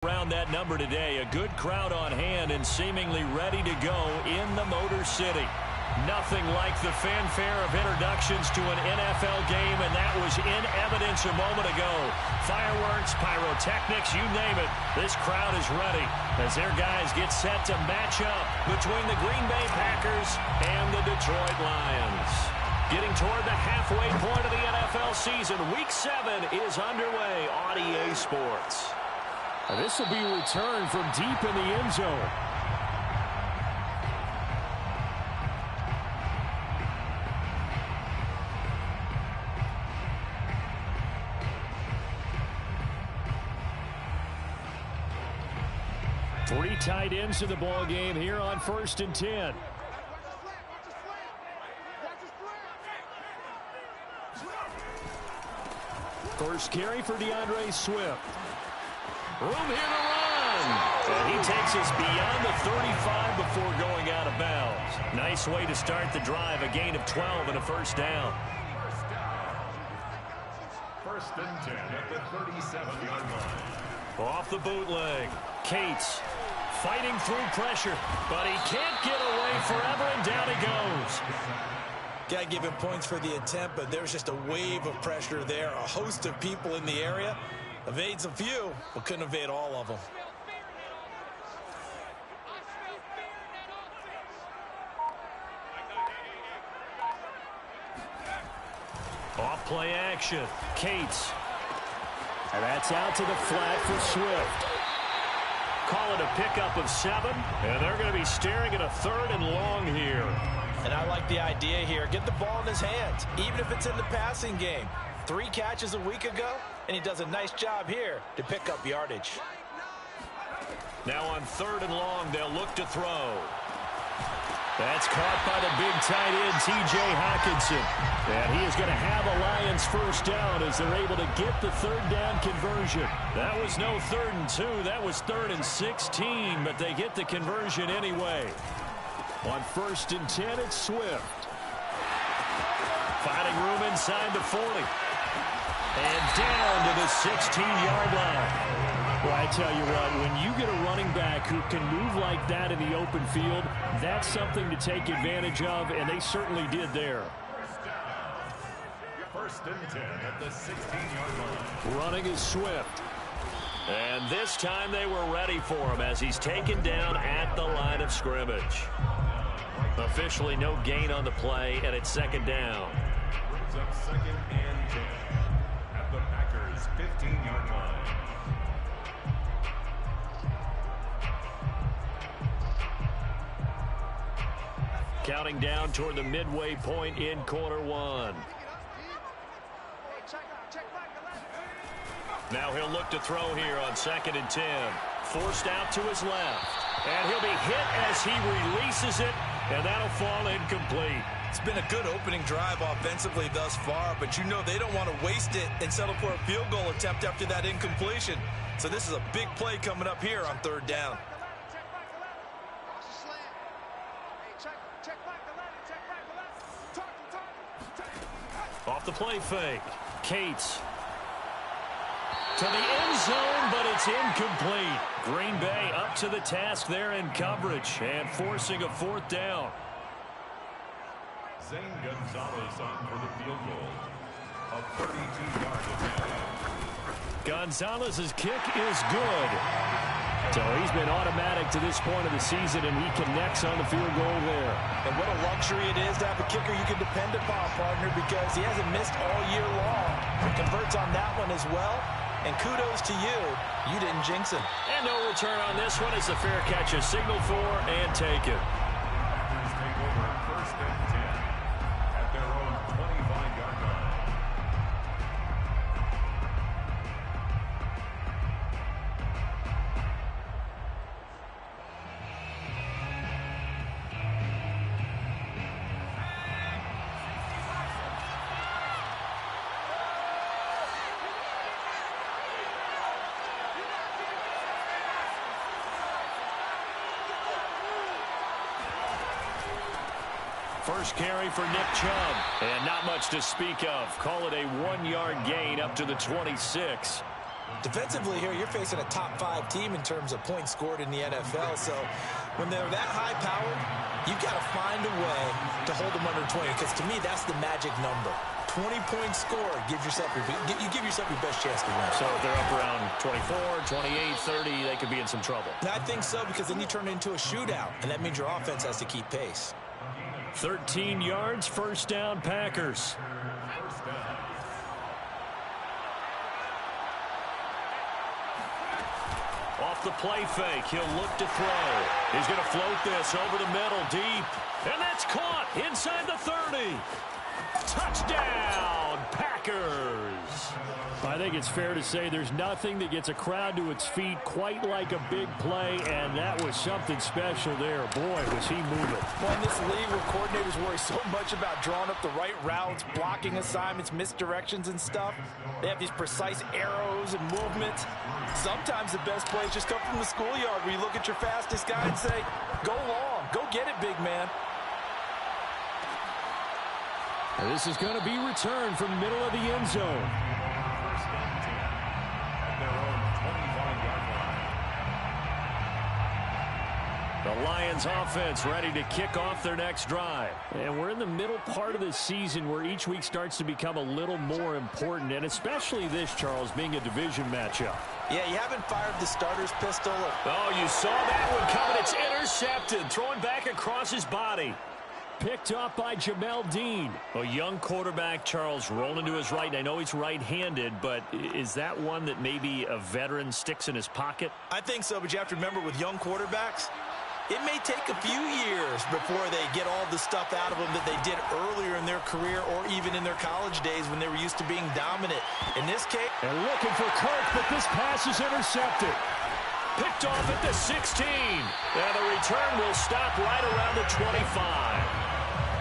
Around that number today, a good crowd on hand and seemingly ready to go in the Motor City. Nothing like the fanfare of introductions to an NFL game, and that was in evidence a moment ago. Fireworks, pyrotechnics, you name it. This crowd is ready as their guys get set to match up between the Green Bay Packers and the Detroit Lions. Getting toward the halfway point of the NFL season, Week 7 is underway on EA Sports. This will be a return from deep in the end zone. Three tight ends to the ball game here on 1st and 10. First carry for DeAndre Swift. Room here to run. And he takes us beyond the 35 before going out of bounds. Nice way to start the drive. A gain of 12 and a first down. 1st and 10 at the 37-yard line. Off the bootleg. Cates fighting through pressure, but he can't get away forever, and down he goes. Got to give him points for the attempt, but there's just a wave of pressure there. A host of people in the area. Evades a few, but couldn't evade all of them. Off play action. Cates. And that's out to the flat for Swift. Call it a pickup of 7, and they're going to be staring at a 3rd and long here. And I like the idea here. Get the ball in his hands, even if it's in the passing game. 3 catches a week ago, and he does a nice job here to pick up yardage. Now on 3rd and long, they'll look to throw. That's caught by the big tight end, T.J. Hockenson. And he is going to have a Lions first down as they're able to get the 3rd down conversion. That was no 3rd and 2. That was 3rd and 16, but they get the conversion anyway. On 1st and 10, it's Swift. Finding room inside the 40. And down to the 16-yard line. Well, I tell you what, when you get a running back who can move like that in the open field, that's something to take advantage of, and they certainly did there. 1st and 10 at the 16-yard line. Running is Swift. And this time they were ready for him as he's taken down at the line of scrimmage. Officially no gain on the play, and it's 2nd down. Brings up 2nd and 10 at the Packers' 15-yard line. Counting down toward the midway point in quarter 1. Now he'll look to throw here on 2nd and 10. Forced out to his left. And he'll be hit as he releases it, and that'll fall incomplete. It's been a good opening drive offensively thus far, but you know they don't want to waste it and settle for a field goal attempt after that incompletion. So this is a big play coming up here on 3rd down. Off the play fake. Cates. To the end zone, but it's incomplete. Green Bay up to the task there in coverage and forcing a 4th down. Zane Gonzalez on for the field goal of 32 yards. Gonzalez's kick is good. So he's been automatic to this point of the season, and he connects on the field goal there. And what a luxury it is to have a kicker you can depend upon, partner, because he hasn't missed all year long. He converts on that one as well. And kudos to you. You didn't jinx him. And no return on this one as the fair catch is signaled for and taken. Packers take over 1st and 10 at their own 25-yard line. First carry for Nick Chubb. And not much to speak of. Call it a 1-yard gain up to the 26. Defensively here, you're facing a top-5 team in terms of points scored in the NFL. So when they're that high-powered, you've got to find a way to hold them under 20, because to me, that's the magic number. 20 points scored, you give yourself your best chance to win. So if they're up around 24, 28, 30, they could be in some trouble. I think so, because then you turn it into a shootout, and that means your offense has to keep pace. 13 yards, first down, Packers. Off the play fake, he'll look to throw. He's going to float this over the middle, deep. And that's caught inside the 30. Touchdown, Packers. I think it's fair to say there's nothing that gets a crowd to its feet quite like a big play, and that was something special there. Boy, was he moving. Well, in this league where coordinators worry so much about drawing up the right routes, blocking assignments, misdirections and stuff, they have these precise arrows and movements. Sometimes the best plays just come from the schoolyard, where you look at your fastest guy and say, go long, go get it, big man. And this is going to be returned from the middle of the end zone. The Lions offense ready to kick off their next drive. And we're in the middle part of the season where each week starts to become a little more important, and especially this, Charles, being a division matchup. Yeah, you haven't fired the starter's pistol. Oh, you saw that one coming. It's intercepted, throwing back across his body. Picked up by Jamel Dean. A young quarterback, Charles, rolling to his right. And I know he's right-handed, but is that one that maybe a veteran sticks in his pocket? I think so, but you have to remember, with young quarterbacks, it may take a few years before they get all the stuff out of them that they did earlier in their career or even in their college days when they were used to being dominant. In this case... And looking for Kirk, but this pass is intercepted. Picked off at the 16. And the return will stop right around the 25.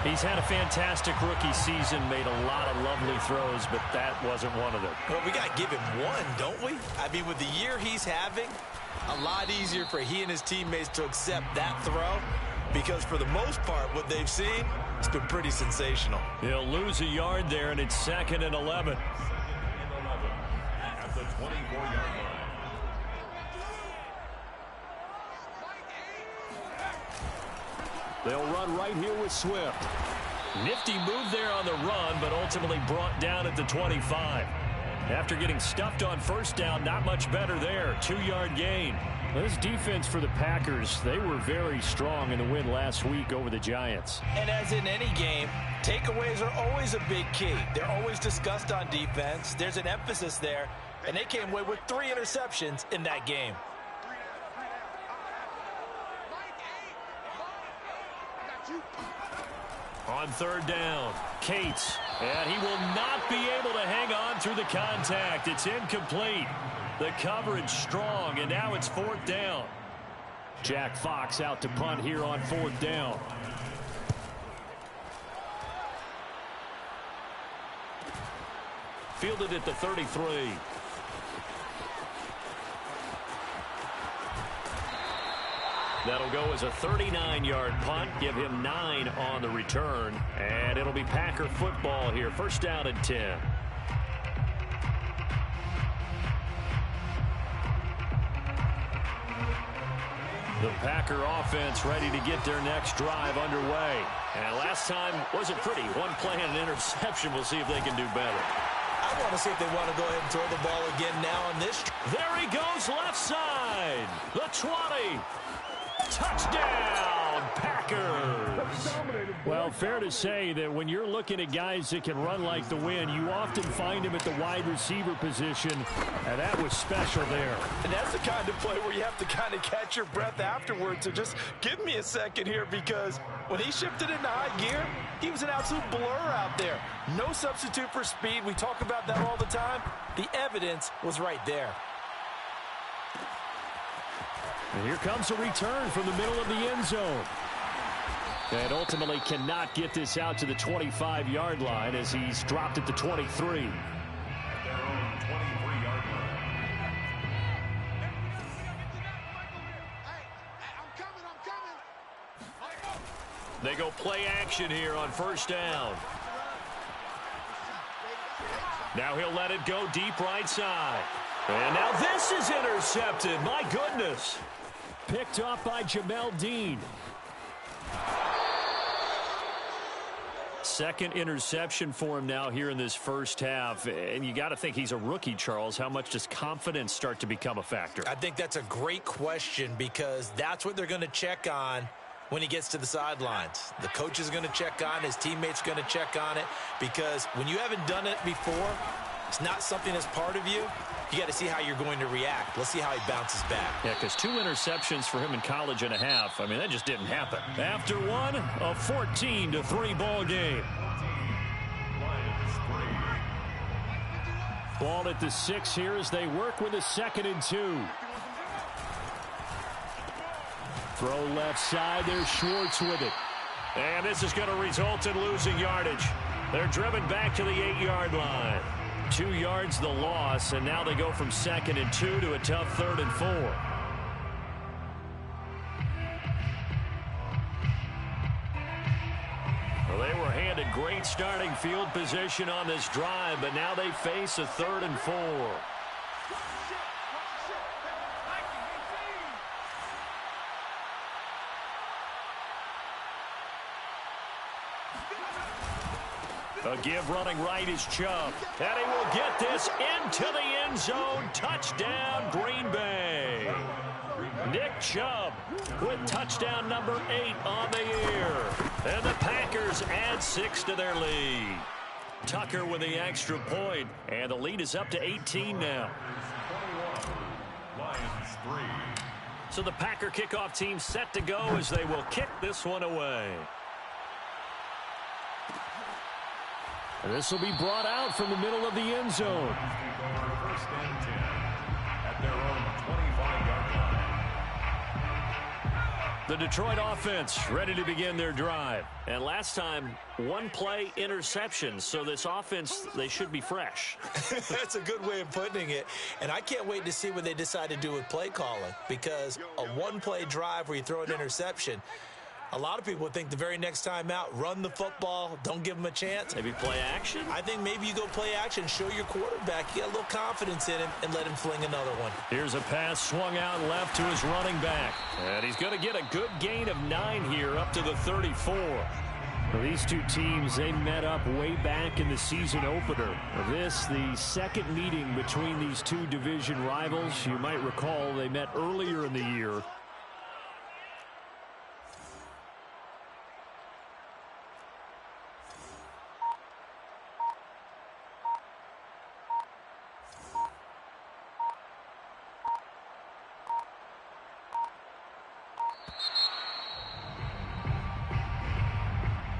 He's had a fantastic rookie season, made a lot of lovely throws, but that wasn't one of them. Well, we got to give him one, don't we? I mean, with the year he's having, a lot easier for he and his teammates to accept that throw, because for the most part, what they've seen, it's been pretty sensational. He'll lose a yard there, and it's 2nd and 11. At the 24-yard line. They'll run right here with Swift. Nifty move there on the run, but ultimately brought down at the 25. After getting stuffed on first down, not much better there. 2-yard gain. This defense for the Packers, they were very strong in the win last week over the Giants. And as in any game, takeaways are always a big key. They're always discussed on defense. There's an emphasis there, and they came away with 3 interceptions in that game. On 3rd down, Cates, and he will not be able to hang on through the contact. It's incomplete. The coverage strong, and now it's 4th down. Jack Fox out to punt here on 4th down. Fielded at the 33. That'll go as a 39-yard punt. Give him 9 on the return. And it'll be Packer football here. 1st down and 10. The Packer offense ready to get their next drive underway. And last time wasn't pretty. One play and an interception. We'll see if they can do better. I want to see if they want to go ahead and throw the ball again now on this. There he goes, left side. The 20. Touchdown, Packers. Well, fair to say that when you're looking at guys that can run like the wind, you often find them at the wide receiver position, and that was special there. And that's the kind of play where you have to kind of catch your breath afterwards. So just give me a second here, because when he shifted into high gear, he was an absolute blur out there. No substitute for speed. We talk about that all the time. The evidence was right there. And here comes a return from the middle of the end zone. And ultimately cannot get this out to the 25-yard line as he's dropped at the 23. At their own 23-yard line. They go play action here on 1st down. Now he'll let it go deep right side. And now this is intercepted. My goodness. Picked off by Jamel Dean. Second interception for him now here in this first half. And you got to think he's a rookie, Charles. How much does confidence start to become a factor? I think that's a great question because that's what they're going to check on when he gets to the sidelines. The coach is going to check on it. His teammates are going to check on it because when you haven't done it before, it's not something that's part of you. You got to see how you're going to react. Let's see how he bounces back. Yeah, because 2 interceptions for him in college and a half. I mean, that just didn't happen. After one, a 14-3 ball game. Ball at the 6 here as they work with a 2nd and 2. Throw left side. There's Schwartz with it. And this is going to result in losing yardage. They're driven back to the 8-yard line. 2 yards the loss, and now they go from 2nd and 2 to a tough 3rd and 4. Well, they were handed great starting field position on this drive, but now they face a 3rd and 4. A give running right is Chubb. And he will get this into the end zone. Touchdown, Green Bay. Nick Chubb with touchdown number 8 on the year. And the Packers add 6 to their lead. Tucker with the extra point. And the lead is up to 18 now. So the Packer kickoff team set to go as they will kick this one away. And this will be brought out from the middle of the end zone. First and 10 at their own 25-yard line. The Detroit offense ready to begin their drive. And last time, 1-play interception. So this offense, they should be fresh. That's a good way of putting it. And I can't wait to see what they decide to do with play calling. Because a 1-play drive where you throw an interception, a lot of people would think the very next time out, run the football, don't give them a chance. Maybe play action? I think maybe you go play action, show your quarterback. You got a little confidence in him, and let him fling another one. Here's a pass swung out left to his running back. And he's going to get a good gain of 9 here up to the 34. Well, these two teams, they met up way back in the season opener. This, the second meeting between these two division rivals. You might recall they met earlier in the year.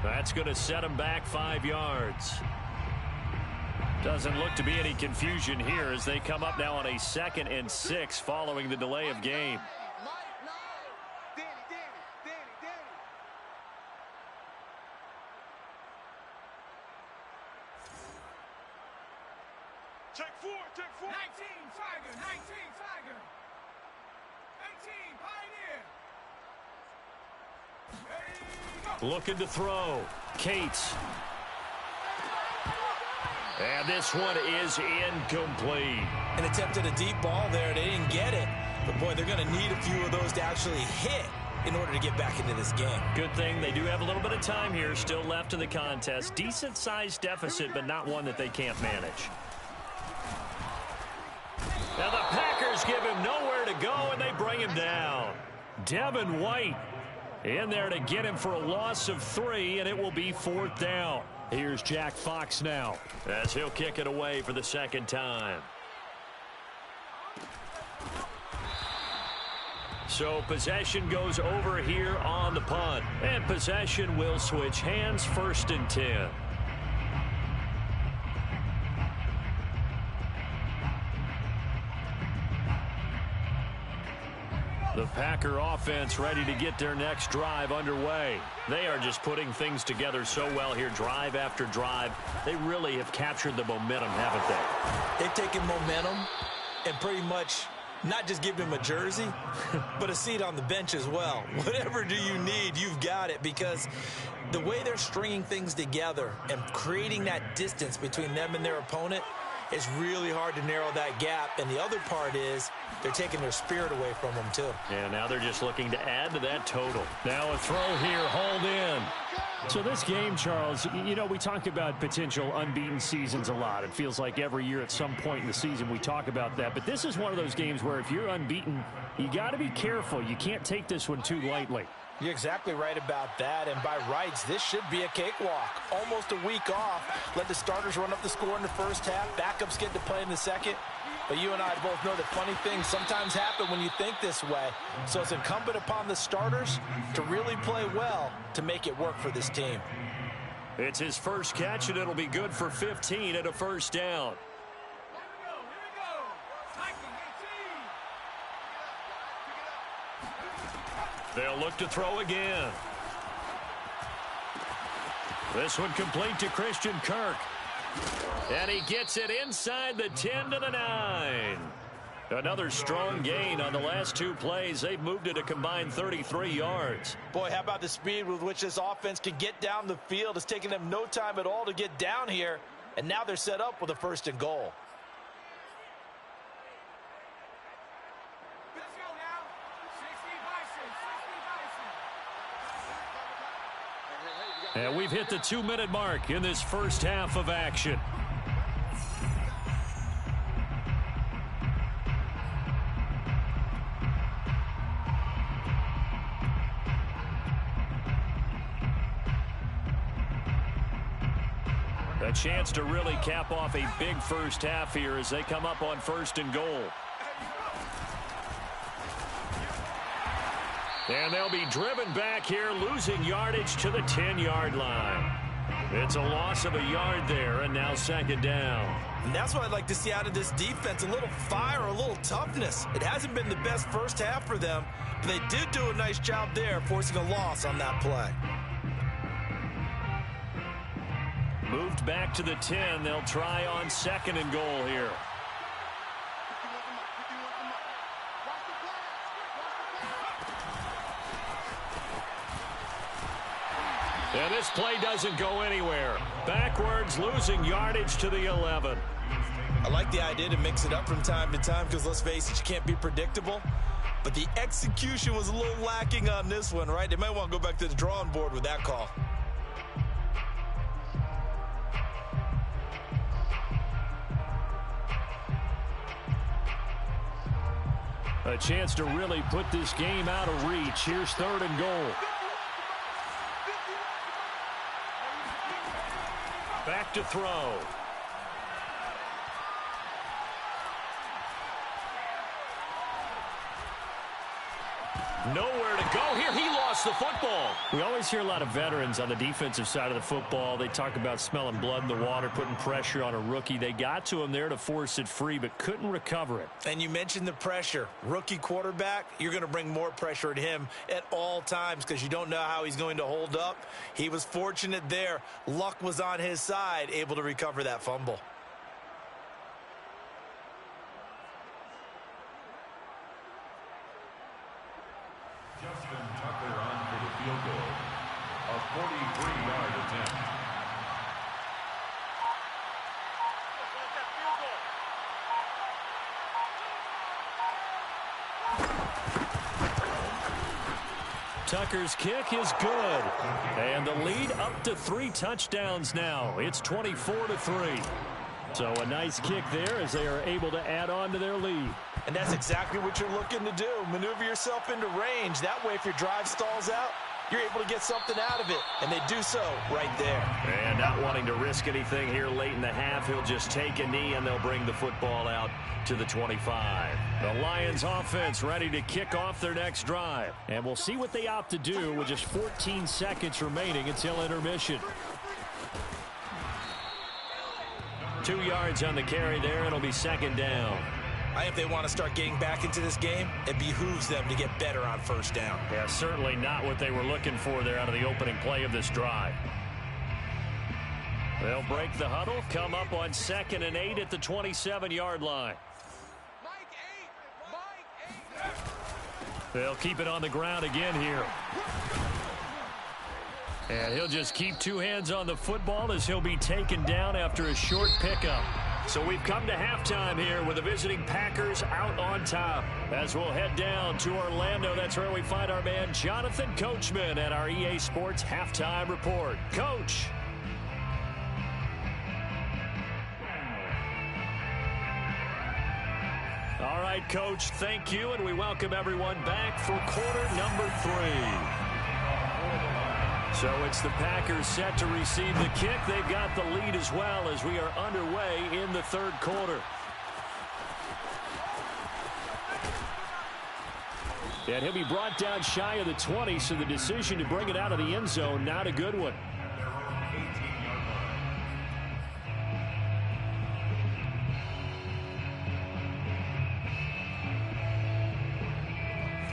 That's going to set him back 5 yards. Doesn't look to be any confusion here as they come up now on a 2nd and 6 following the delay of game. Check 4, check 4. 19 Tiger, 19 Tiger. 18 Pioneer. Looking to throw. Cates. And this one is incomplete. An attempt at a deep ball there. They didn't get it. But, boy, they're going to need a few of those to actually hit in order to get back into this game. Good thing they do have a little bit of time here still left in the contest. Decent-sized deficit, but not one that they can't manage. Now the Packers give him nowhere to go, and they bring him down. Devin White in there to get him for a loss of 3, and it will be 4th down. Here's Jack Fox now, as he'll kick it away for the 2nd time. So possession goes over here on the punt, and possession will switch hands. 1st and 10. The Packer offense ready to get their next drive underway. They are just putting things together so well here, drive after drive. They really have captured the momentum, haven't they? They've taken momentum and pretty much not just given him a jersey, but a seat on the bench as well. Whatever do you need, you've got it, because the way they're stringing things together and creating that distance between them and their opponent, it's really hard to narrow that gap. And the other part is they're taking their spirit away from them, too. Yeah, now they're just looking to add to that total. Now a throw here, hauled in. So this game, Charles, you know, we talk about potential unbeaten seasons a lot. It feels like every year at some point in the season we talk about that. But this is one of those games where if you're unbeaten, you got to be careful. You can't take this one too lightly. You're exactly right about that, and by rights, this should be a cakewalk. Almost a week off. Let the starters run up the score in the first half. Backups get to play in the second. But you and I both know that funny things sometimes happen when you think this way. So it's incumbent upon the starters to really play well to make it work for this team. It's his first catch, and it'll be good for 15 at a first down. They'll look to throw again. This one complete to Christian Kirk. And he gets it inside the 10 to the 9. Another strong gain on the last two plays. They've moved it a combined 33 yards. Boy, how about the speed with which this offense can get down the field? It's taken them no time at all to get down here. And now they're set up with a 1st and goal. And we've hit the 2-minute mark in this first half of action. A chance to really cap off a big first half here as they come up on 1st and goal. And they'll be driven back here, losing yardage to the 10-yard line. It's a loss of a yard there, and now 2nd down. And that's what I'd like to see out of this defense, a little fire, a little toughness. It hasn't been the best first half for them, but they did do a nice job there, forcing a loss on that play. Moved back to the 10. They'll try on 2nd and goal here. And this play doesn't go anywhere. Backwards, losing yardage to the 11. I like the idea to mix it up from time to time because, let's face it, you can't be predictable. But the execution was a little lacking on this one, right? They might want to go back to the drawing board with that call. A chance to really put this game out of reach. Here's 3rd and goal. Back to throw. Nowhere to go here. He lost the football. We always hear a lot of veterans on the defensive side of the football. They talk about smelling blood in the water, putting pressure on a rookie. They got to him there to force it free, but couldn't recover it. And you mentioned the pressure. Rookie quarterback, you're going to bring more pressure at him at all times because you don't know how he's going to hold up. He was fortunate there. Luck was on his side, able to recover that fumble. Field goal, a 43-yard attempt. Tucker's kick is good. And the lead up to 3 touchdowns now. It's 24-3. So a nice kick there as they are able to add on to their lead. And that's exactly what you're looking to do. Maneuver yourself into range. That way, if your drive stalls out, you're able to get something out of it. And they do so right there. And not wanting to risk anything here late in the half, he'll just take a knee and they'll bring the football out to the 25. The Lions offense ready to kick off their next drive. And we'll see what they opt to do with just 14 seconds remaining until intermission. 2 yards on the carry there. It'll be 2nd down. I think if they want to start getting back into this game, it behooves them to get better on 1st down. Yeah, certainly not what they were looking for there out of the opening play of this drive. They'll break the huddle, come up on 2nd and 8 at the 27-yard line. They'll keep it on the ground again here. And he'll just keep 2 hands on the football as he'll be taken down after a short pickup. So we've come to halftime here with the visiting Packers out on top. As we'll head down to Orlando, that's where we find our man Jonathan Coachman at our EA Sports Halftime Report. Coach. All right, Coach, thank you, and we welcome everyone back for quarter number 3. So it's the Packers set to receive the kick. They've got the lead as well as we are underway in the third quarter. And he'll be brought down shy of the 20, so the decision to bring it out of the end zone, not a good one.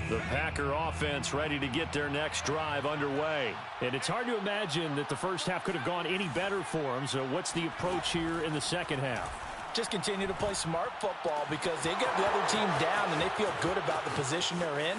The Packer offense ready to get their next drive underway. And it's hard to imagine that the first half could have gone any better for them. So what's the approach here in the second half? Just continue to play smart football because they get the other team down and they feel good about the position they're in.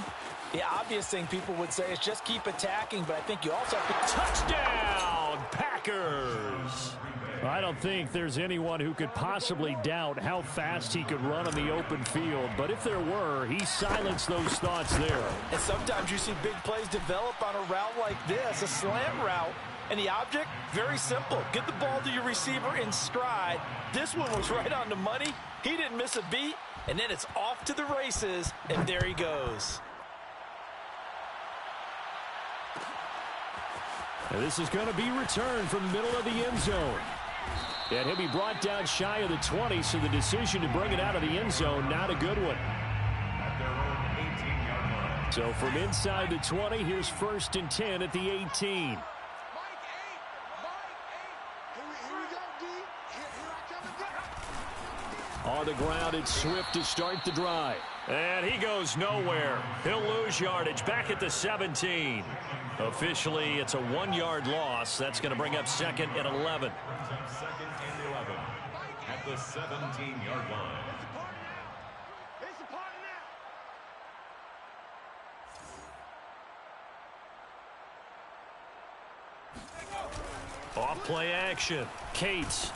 The obvious thing people would say is just keep attacking, but I think you also have to... Touchdown, Packers! I don't think there's anyone who could possibly doubt how fast he could run on the open field. But if there were, he silenced those thoughts there. And sometimes you see big plays develop on a route like this, a slant route. And the object, very simple. Get the ball to your receiver in stride. This one was right on the money. He didn't miss a beat. And then it's off to the races, and there he goes. And this is going to be returned from the middle of the end zone. And he'll be brought down shy of the 20, so the decision to bring it out of the end zone, not a good one. So from inside the 20, here's 1st and 10 at the 18. On the ground, it's Swift to start the drive. And he goes nowhere. He'll lose yardage back at the 17. Officially, it's a 1-yard loss. That's going to bring up 2nd and 11. Second and 11 at the 17-yard line. Off play action. Cates.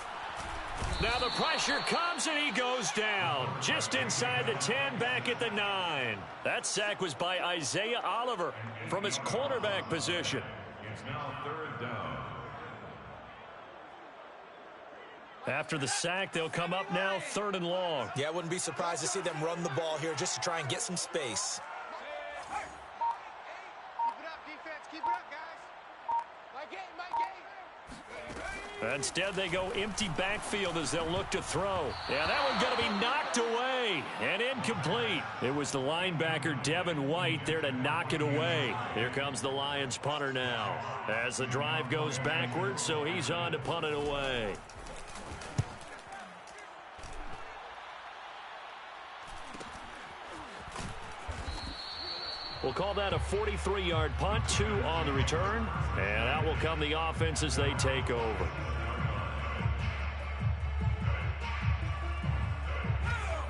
Now the pressure comes and he goes down. Just inside the 10, back at the 9. That sack was by Isaiah Oliver from his cornerback position. It's now 3rd down. After the sack, they'll come up now 3rd and long. Yeah, I wouldn't be surprised to see them run the ball here just to try and get some space. Keep it up, defense. Keep it up, guys. My game, my game. Instead, they go empty backfield as they'll look to throw. Yeah, that one's going to be knocked away and incomplete. It was the linebacker, Devin White, there to knock it away. Here comes the Lions punter now as the drive goes backwards, so he's on to punt it away. We'll call that a 43-yard punt, 2 on the return. And out will come the offense as they take over.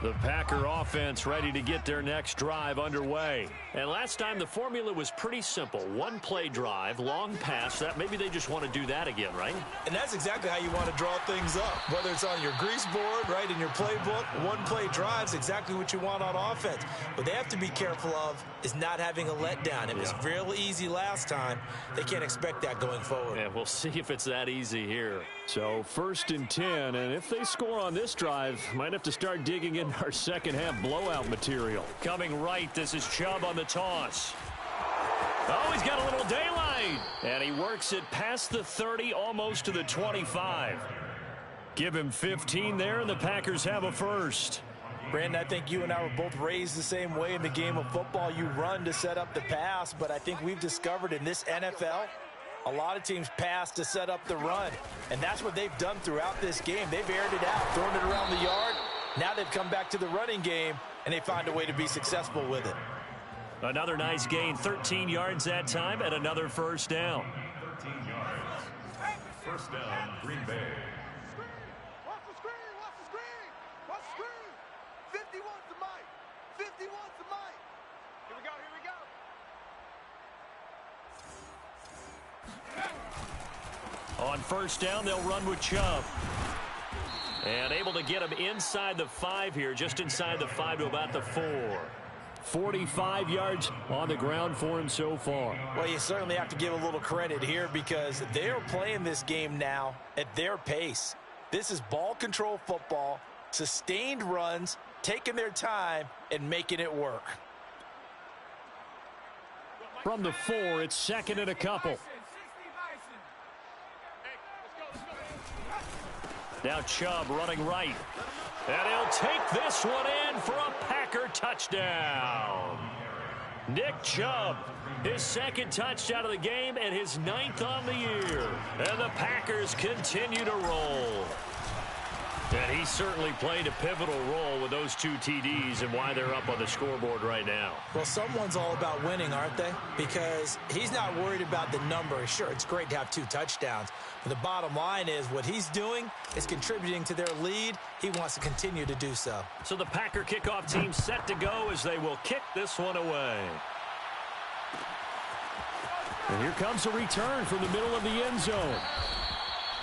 The Packer offense ready to get their next drive underway. And last time the formula was pretty simple. 1-play drive, long pass. That maybe they just want to do that again, right? And that's exactly how you want to draw things up. Whether it's on your grease board, right, in your playbook, 1-play drive's exactly what you want on offense. What they have to be careful of is not having a letdown. It was real easy last time. They can't expect that going forward. Yeah, we'll see if it's that easy here. So 1st and 10, and if they score on this drive, might have to start digging in our second half blowout material. Coming right, this is Chubb on the toss. Oh, he's got a little daylight. And he works it past the 30, almost to the 25. Give him 15 there, and the Packers have a first. Brandon, I think you and I were both raised the same way in the game of football. You run to set up the pass, but I think we've discovered in this NFL, a lot of teams pass to set up the run. And that's what they've done throughout this game. They've aired it out, thrown it around the yard. Now they've come back to the running game, and they find a way to be successful with it. Another nice gain, 13 yards that time, and another first down. 13 yards. First down, Green Bay. Watch the screen, watch the screen, watch the screen. 51's the mic, 51's the mic. Here we go, here we go. On first down, they'll run with Chubb. And able to get him inside the 5 here, just inside the 5 to about the 4. 45 yards on the ground for him so far. Well, you certainly have to give a little credit here because they are playing this game now at their pace. This is ball control football, sustained runs, taking their time, and making it work. From the 4, it's second and a couple. Now Chubb running right. And he'll take this one in for a Packer touchdown. Nick Chubb, his second touchdown of the game and his 9th on the year. And the Packers continue to roll. And he certainly played a pivotal role with those 2 TDs and why they're up on the scoreboard right now. Well, someone's all about winning, aren't they? Because he's not worried about the number. Sure, it's great to have 2 touchdowns. But the bottom line is what he's doing is contributing to their lead. He wants to continue to do so. So the Packer kickoff team set to go as they will kick this one away. And here comes a return from the middle of the end zone.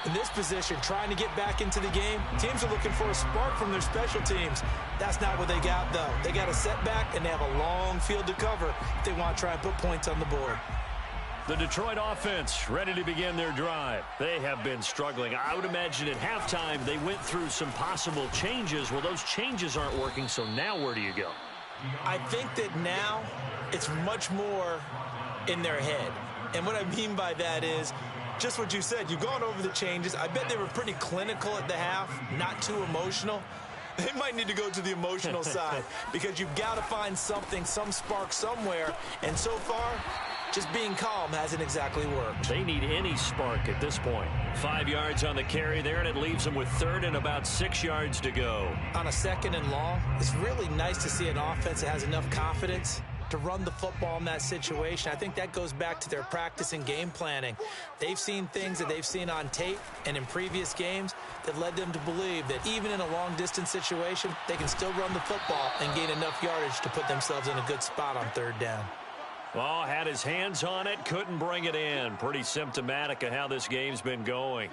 In this position, trying to get back into the game, teams are looking for a spark from their special teams. That's not what they got, though. They got a setback, and they have a long field to cover if they want to try and put points on the board. The Detroit offense ready to begin their drive. They have been struggling. I would imagine at halftime they went through some possible changes. Well, those changes aren't working, so now where do you go? I think that now it's much more in their head. And what I mean by that is just what you said. You've gone over the changes. I bet they were pretty clinical at the half, not too emotional. They might need to go to the emotional side because you've got to find something, some spark somewhere. And so far, just being calm hasn't exactly worked. They need any spark at this point. 5 yards on the carry there, and it leaves them with 3rd and about 6 yards to go. On a 2nd and long, it's really nice to see an offense that has enough confidence to run the football in that situation. I think that goes back to their practice and game planning. They've seen things that they've seen on tape and in previous games that led them to believe that even in a long-distance situation, they can still run the football and gain enough yardage to put themselves in a good spot on 3rd down. Oh, had his hands on it, couldn't bring it in. Pretty symptomatic of how this game's been going.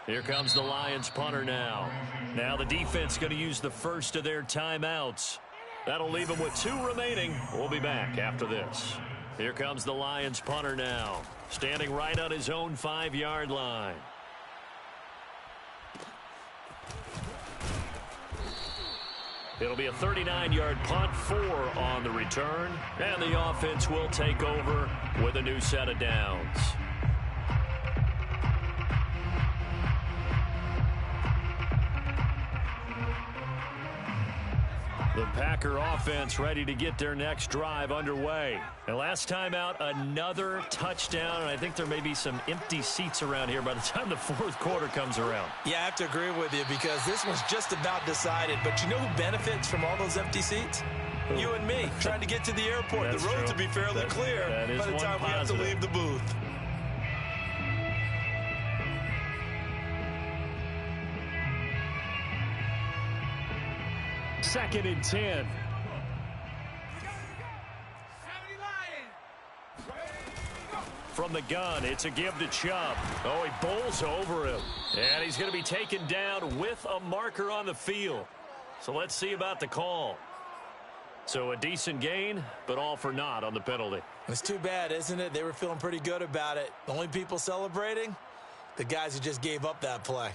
Here comes the Lions punter now. Now the defense going to use the first of their timeouts. That'll leave them with 2 remaining. We'll be back after this. Here comes the Lions punter now. Standing right on his own 5-yard line. It'll be a 39-yard punt, 4 on the return. And the offense will take over with a new set of downs. The Packer offense ready to get their next drive underway. And last time out, another touchdown. And I think there may be some empty seats around here by the time the 4th quarter comes around. Yeah, I have to agree with you because this one's just about decided. But you know who benefits from all those empty seats? You and me, trying to get to the airport. The roads will be fairly clear by the time we have to leave the booth. Second and 10. From the gun, it's a give to Chubb. Oh, he bowls over him. And he's going to be taken down with a marker on the field. So let's see about the call. So a decent gain, but all for naught on the penalty. It's too bad, isn't it? They were feeling pretty good about it. The only people celebrating, the guys who just gave up that play.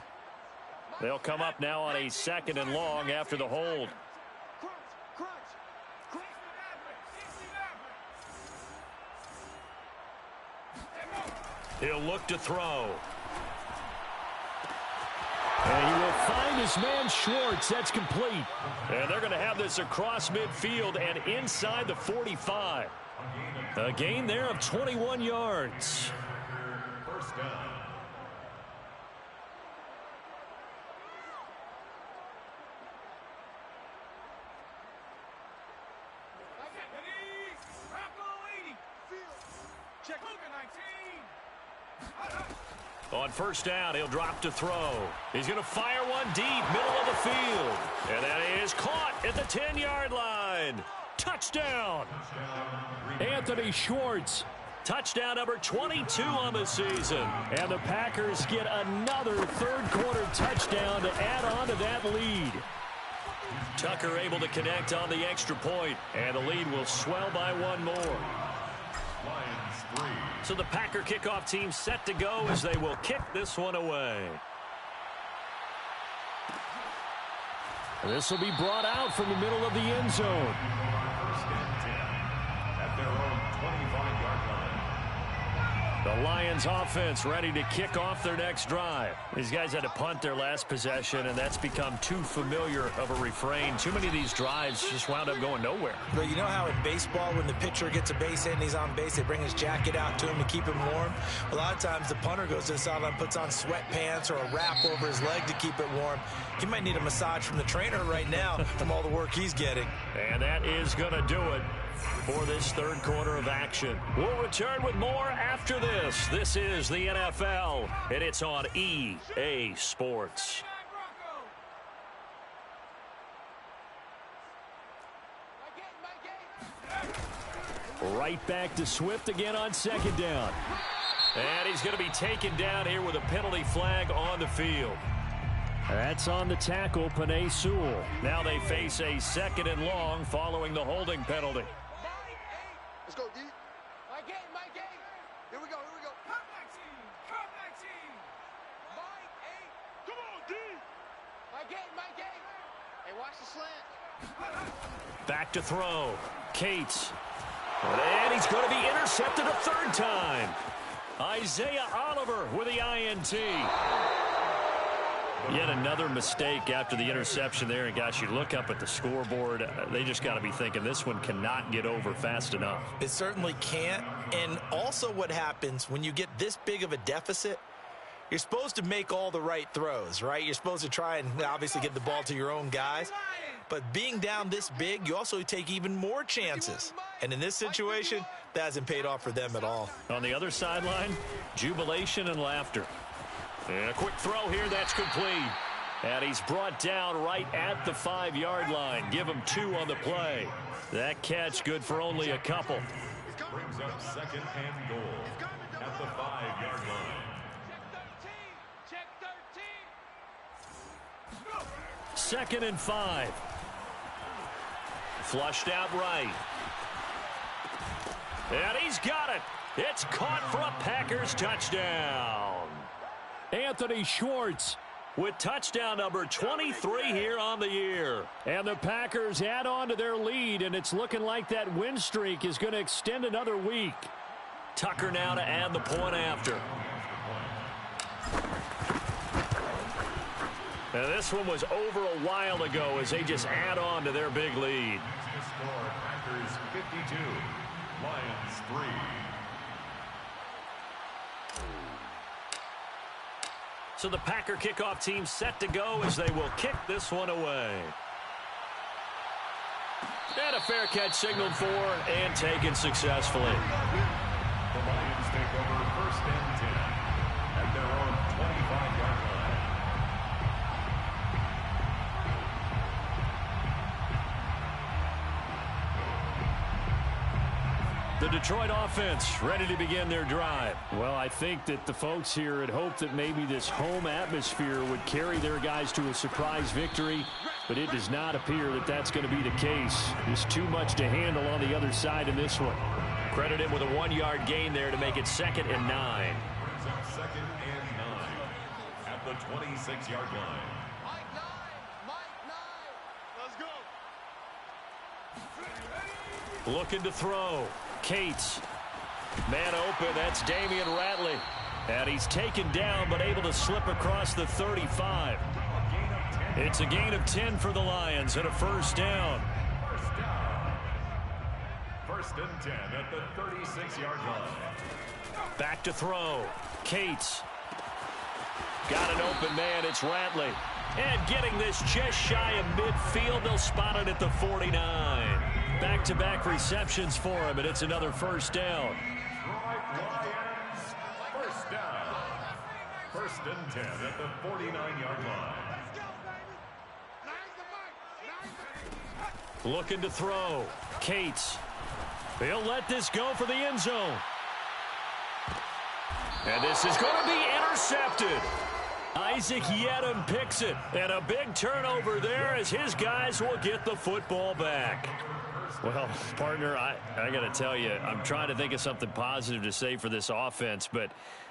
They'll come up now on a 2nd and long after the hold. He'll look to throw. And he will find his man Schwartz. That's complete. And they're going to have this across midfield and inside the 45. A gain there of 21 yards. First down. On first down, he'll drop to throw. He's going to fire one deep, middle of the field. And that is caught at the 10-yard line. Touchdown. Anthony Schwartz Touchdown number 22 on the season. And the Packers get another third-quarter touchdown to add on to that lead. Tucker able to connect on the extra point, and the lead will swell by one more. Lions 3. So the Packer kickoff team set to go as they will kick this one away. This will be brought out from the middle of the end zone. First and 10 at their own 25-yard line. The Lions offense ready to kick off their next drive. These guys had to punt their last possession, and that's become too familiar of a refrain. Too many of these drives just wound up going nowhere. But you know how in baseball, when the pitcher gets a base hit and he's on base, they bring his jacket out to him to keep him warm? A lot of times the punter goes to the sideline, puts on sweatpants or a wrap over his leg to keep it warm. He might need a massage from the trainer right now from all the work he's getting. And that is going to do it for this third quarter of action. We'll return with more after this. This is the NFL, and it's on EA Sports. Right back to Swift again on second down. And he's going to be taken down here with a penalty flag on the field. That's on the tackle, Penei Sewell. Now they face a second and long following the holding penalty. Let's go, D. Mike eight. Here we go. Come back, team. Mike 8. Come on, D. Mike eight. Hey, watch the slant. Back to throw. Cates. And he's going to be intercepted a third time. Isaiah Oliver with the INT. Yet another mistake after the interception there. And, gosh, you look up at the scoreboard. They just got to be thinking this one cannot get over fast enough. It certainly can't. And also what happens when you get this big of a deficit, you're supposed to make all the right throws, right? You're supposed to try and obviously get the ball to your own guys. But being down this big, you also take even more chances. And in this situation, that hasn't paid off for them at all. On the other sideline, jubilation and laughter. And a quick throw here, that's complete. And he's brought down right at the 5-yard line. Give him 2 on the play. That catch good for only a couple. Brings up second and goal at the 5-yard line. Check 13. Second and 5. Flushed out right. And he's got it. It's caught for a Packers touchdown. Anthony Schwartz with touchdown number 23 here on the year. And the Packers add on to their lead, and it's looking like that win streak is going to extend another week. Tucker now to add the point after. Now this one was over a while ago as they just add on to their big lead. The score, Packers 52, Lions 3. So the Packer kickoff team set to go as they will kick this one away. And a fair catch signaled for and taken successfully. The Lions take over first and 10 at their own 25-yard line. The Detroit offense ready to begin their drive. Well, I think that the folks here had hoped that maybe this home atmosphere would carry their guys to a surprise victory, but it does not appear that that's going to be the case. There's too much to handle on the other side in this one. Credit him with a 1-yard gain there to make it 2nd and 9. Brings up second and 9 at the 26-yard line. Mike 9. Let's go. Looking to throw. Cates. Man open, that's Damian Ratley. And he's taken down but able to slip across the 35. It's a gain of 10 for the Lions and a first down. First and 10 at the 36-yard line. Back to throw. Cates. Got an open man, it's Ratley. And getting this just shy of midfield, they'll spot it at the 49. Back-to-back receptions for him, and it's another first down. Lions, first down. First and 10 at the 49-yard line. Looking to throw. Cates. He'll let this go for the end zone. And this is going to be intercepted. Isaac Yedem picks it. And a big turnover there as his guys will get the football back. Well, partner, I got to tell you, I'm trying to think of something positive to say for this offense, but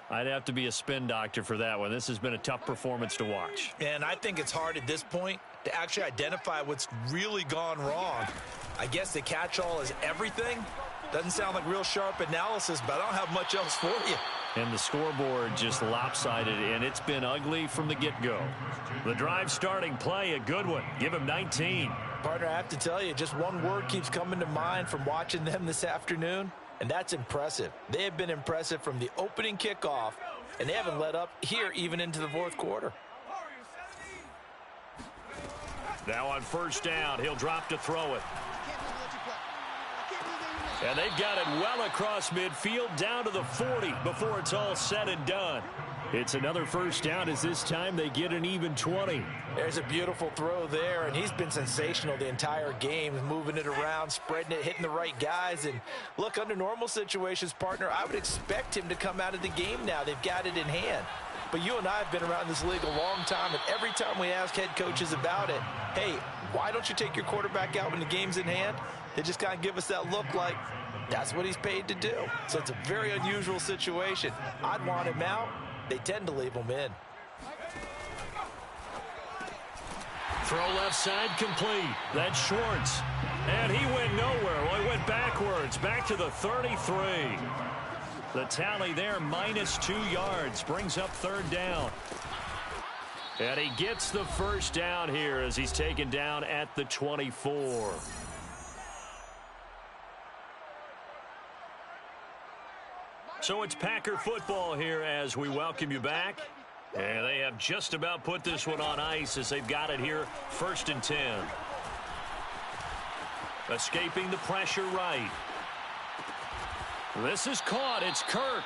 I'd have to be a spin doctor for that one. This has been a tough performance to watch. And I think it's hard at this point to actually identify what's really gone wrong. I guess the catch-all is everything. Doesn't sound like real sharp analysis, but I don't have much else for you. And the scoreboard just lopsided, and it's been ugly from the get-go. The drive starting play, a good one. Give him 19. Partner, I have to tell you, just one word keeps coming to mind from watching them this afternoon, and that's impressive. They have been impressive from the opening kickoff, and they haven't let up here even into the fourth quarter. Now on first down, he'll drop to throw it. And they've got it well across midfield down to the 40 before it's all said and done. It's another first down as this time they get an even 20. There's a beautiful throw there, and he's been sensational the entire game, moving it around, spreading it, hitting the right guys. And look, under normal situations, partner, I would expect him to come out of the game now. They've got it in hand. But you and I have been around this league a long time, and every time we ask head coaches about it, hey, why don't you take your quarterback out when the game's in hand? They just kind of give us that look like that's what he's paid to do. So it's a very unusual situation. I'd want him out. They tend to leave him in. Throw left side complete. That's Schwartz. And he went nowhere. Well, he went backwards, back to the 33. The tally there, -2 yards, brings up third down. And he gets the first down here as he's taken down at the 24. So it's Packer football here as we welcome you back. And they have just about put this one on ice as they've got it here, 1st and 10. Escaping the pressure right. This is caught. It's Kirk.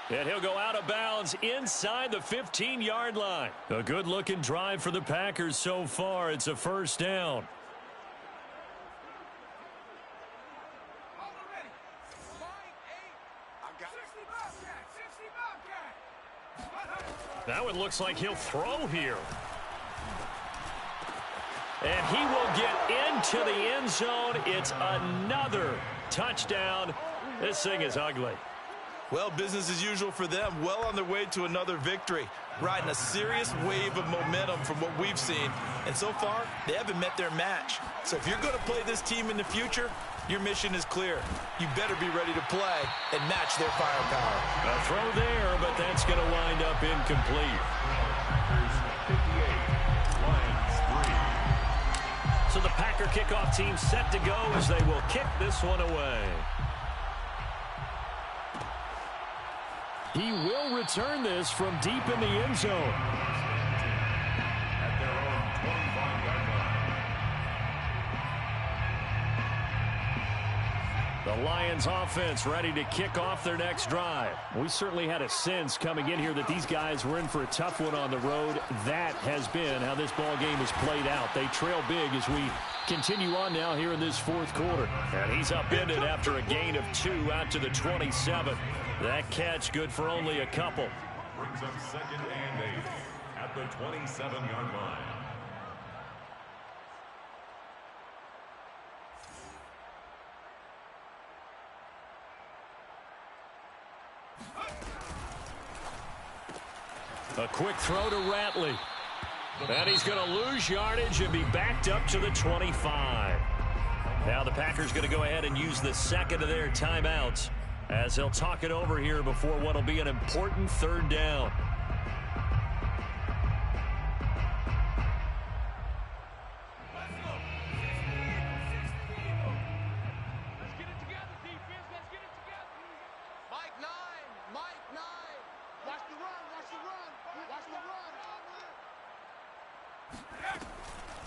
And he'll go out of bounds inside the 15-yard line. A good-looking drive for the Packers so far. It's a first down. That one looks like he'll throw here. And he will get into the end zone. It's another touchdown. This thing is ugly. Well, business as usual for them. Well on their way to another victory. Riding a serious wave of momentum from what we've seen. And so far, they haven't met their match. So if you're going to play this team in the future, your mission is clear. You better be ready to play and match their firepower. A throw there, but that's going to wind up incomplete. So the Packer kickoff team set to go as they will kick this one away. He will return this from deep in the end zone. At their own 25-yard line. The Lions offense ready to kick off their next drive. We certainly had a sense coming in here that these guys were in for a tough one on the road. That has been how this ball game has played out. They trail big as we continue on now here in this fourth quarter. And he's upended after a gain of 2 out to the 27. That catch good for only a couple. Brings up 2nd and 8 at the 27-yard line. A quick throw to Ratley. And he's going to lose yardage and be backed up to the 25. Now the Packers going to go ahead and use the second of their timeouts as they'll talk it over here before what will be an important third down.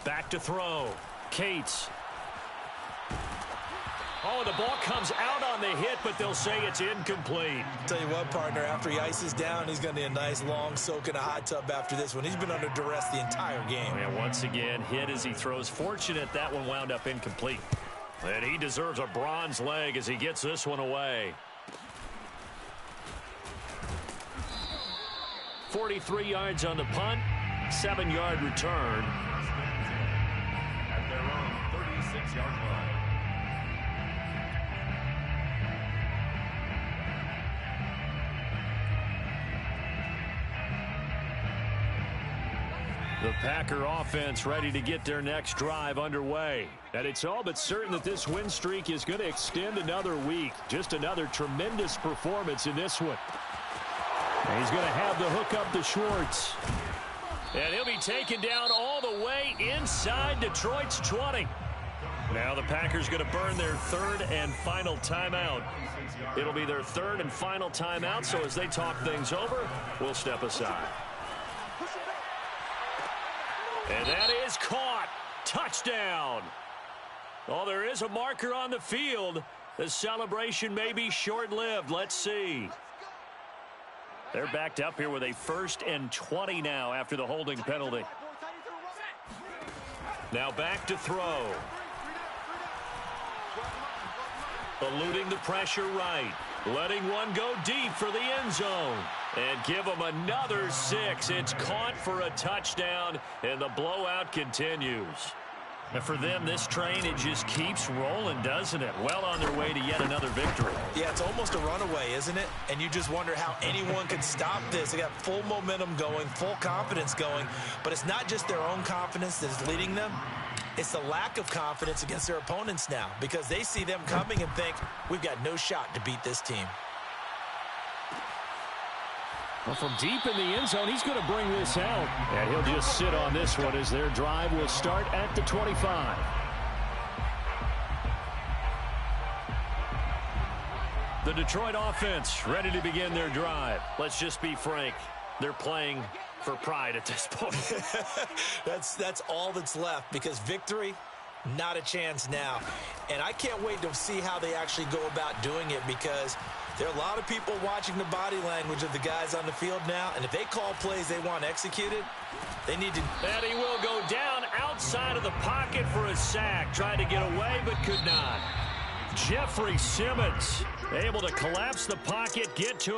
Back to throw. Cates. Oh, the ball comes out on the hit, but they'll say it's incomplete. Tell you what, partner, after he ices down, he's going to need a nice long soak in a hot tub after this one. He's been under duress the entire game. And once again, hit as he throws. Fortunate that one wound up incomplete. And he deserves a bronze leg as he gets this one away. 43 yards on the punt, 7-yard return. At their own 36-yard line. The Packer offense ready to get their next drive underway. And it's all but certain that this win streak is going to extend another week. Just another tremendous performance in this one. And he's going to have the hook up to Schwartz. And he'll be taken down all the way inside Detroit's 20. Now the Packers going to burn their third and final timeout. It'll be their third and final timeout, so as they talk things over, we'll step aside. And that is caught. Touchdown. Oh, there is a marker on the field. The celebration may be short-lived. Let's see. They're backed up here with a 1st and 20 now after the holding penalty. Now back to throw. Eluding the pressure right. Letting one go deep for the end zone. And give them another 6. It's caught for a touchdown, and the blowout continues. And for them, this train, it just keeps rolling, doesn't it? Well on their way to yet another victory. Yeah, it's almost a runaway, isn't it? And you just wonder how anyone could stop this. They got full momentum going, full confidence going. But it's not just their own confidence that's leading them. It's the lack of confidence against their opponents now, because they see them coming and think, we've got no shot to beat this team. Well, from deep in the end zone, he's going to bring this out. And he'll just sit on this one as their drive will start at the 25. The Detroit offense ready to begin their drive. Let's just be frank. They're playing for pride at this point. That's all that's left, because victory, not a chance now. And I can't wait to see how they actually go about doing it, because there are a lot of people watching the body language of the guys on the field now, and if they call plays they want executed, they need to. And he will go down outside of the pocket for a sack. Tried to get away, but could not. Jeffrey Simmons able to collapse the pocket, get to